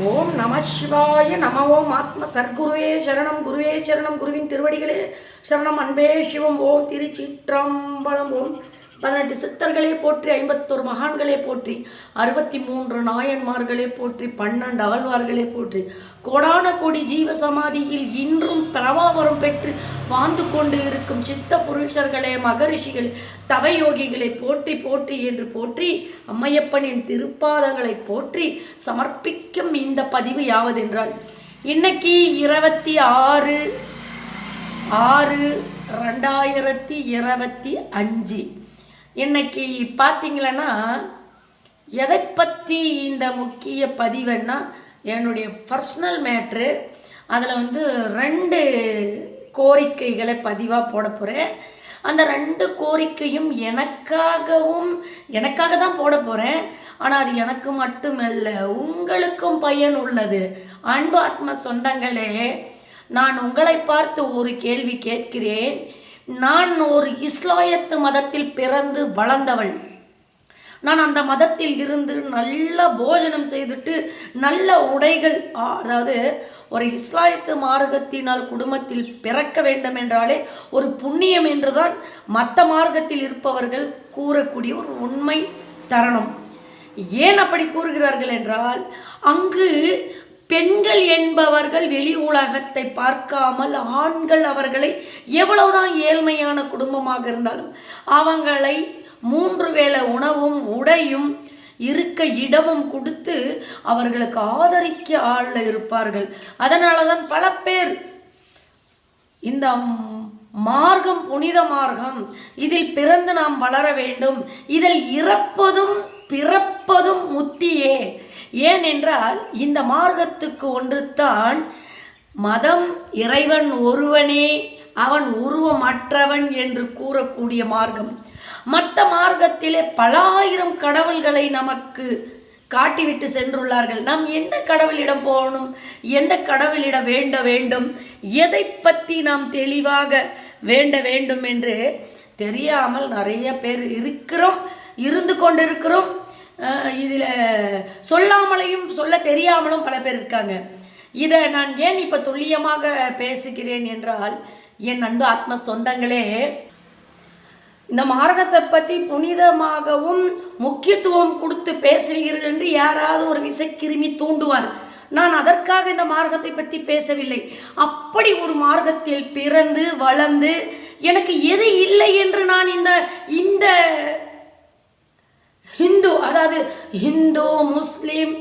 ஓம் நம சிவாய நம ஓம் ஆத்ம சர்க்குருவே சரணம் குருவே சரணம் குருவின் திருவடிகளே சரணம் அன்பே சிவம் ஓம் திருச்சிற்றம்பலம் ஓம் 18 சித்தர்களே போற்றி 51 மகான்களே போற்றி 63 நாயன்மார்களே போற்றி 12 ஆழ்வார்களே போற்றி கோடான கோடி ஜீவ சமாதியில் இன்றும் பிரபாவரம் பெற்று வாழ்ந்து கொண்டு இருக்கும் சித்த புருஷர்களே மகரிஷிகளே தவயோகிகளை போற்றி போற்றி என்று போற்றி அம்மையப்பனின் திருப்பாதங்களை போற்றி சமர்ப்பிக்கும் இந்த பதிவு யாவதென்றால் இன்னைக்கு 26/6/2025 இன்னைக்கு பார்த்தீங்களன்னா எதை பற்றி இந்த முக்கிய பதிவுன்னா என்னுடைய பர்சனல் மேட்ரு. அதில் 2 கோரிக்கைகளை பதிவாக போட போகிறேன். அந்த 2 கோரிக்கையும் எனக்காக தான் போட போகிறேன். ஆனால் அது எனக்கு மட்டுமல்ல, உங்களுக்கும் பயன் உள்ளது. அன்பு ஆத்ம சொந்தங்களே, நான் உங்களை பார்த்து ஒரு கேள்வி கேட்கிறேன். நான் ஒரு இஸ்லாயத்து மதத்தில் பிறந்து வளர்ந்தவள். நான் அந்த மதத்தில் இருந்து நல்ல போஜனம் செய்துட்டு நல்ல உடைகள், அதாவது ஒரு இஸ்லாயத்து மார்க்கத்தினால் குடும்பத்தில் பிறக்க வேண்டும் என்றாலே ஒரு புண்ணியம் என்றுதான் மற்ற மார்க்கத்தில் இருப்பவர்கள் கூறக்கூடிய ஒரு உண்மை தருணம். ஏன் அப்படி கூறுகிறார்கள் என்றால், அங்கு பெண்கள் என்பவர்கள் வெளி உலகத்தை பார்க்காமல் ஆண்கள் அவர்களை எவ்வளவுதான் ஏழ்மையான குடும்பமாக இருந்தாலும் அவங்களை 3 வேளை உணவும் உடையும் இருக்க இடமும் கொடுத்து அவர்களுக்கு ஆதரிக்க ஆள் இருப்பார்கள். அதனால தான் பல பேர் இந்த மார்க்கம் புனித மார்க்கம், இதில் பிறந்து நாம் வளர வேண்டும், இதில் இறப்பதும் பிறப்பதும் முத்தியே. ஏனென்றால் இந்த மார்க்கத்துக்கு ஒன்றுத்தான் மதம், இறைவன் ஒருவனே, அவன் உருவமற்றவன் என்று கூறக்கூடிய மார்க்கம். மற்ற மார்க்கத்திலே பல ஆயிரம் கடவுள்களை நமக்கு காட்டிவிட்டு சென்றுள்ளார்கள். நாம் எந்த கடவுளிடம் போகணும், எந்த கடவுளிடம் வேண்ட வேண்டும், எதை பற்றி நாம் தெளிவாக வேண்ட வேண்டும் என்று தெரியாமல் நிறைய பேர் இருந்து கொண்டிருக்கிறோம். இதில் சொல்லாமலையும் சொல்ல தெரியாமலும் பல பேர் இருக்காங்க. இதை நான் ஏன் இப்போ துல்லியமாக பேசுகிறேன் என்றால், என் அன்பு ஆத்ம சொந்தங்களே, இந்த மார்க்கத்தை பற்றி புனிதமாகவும் முக்கியத்துவம் கொடுத்து பேசுகிறீர்கள் என்று யாராவது ஒரு விசைக்கிருமி தூண்டுவார். நான் அதற்காக இந்த மார்க்கத்தை பற்றி பேசவில்லை. அப்படி ஒரு மார்க்கத்தில் பிறந்து வளர்ந்து எனக்கு எது இல்லை என்று நான் இந்த ஹிந்து, அதாவது ஹிந்து, முஸ்லீம்,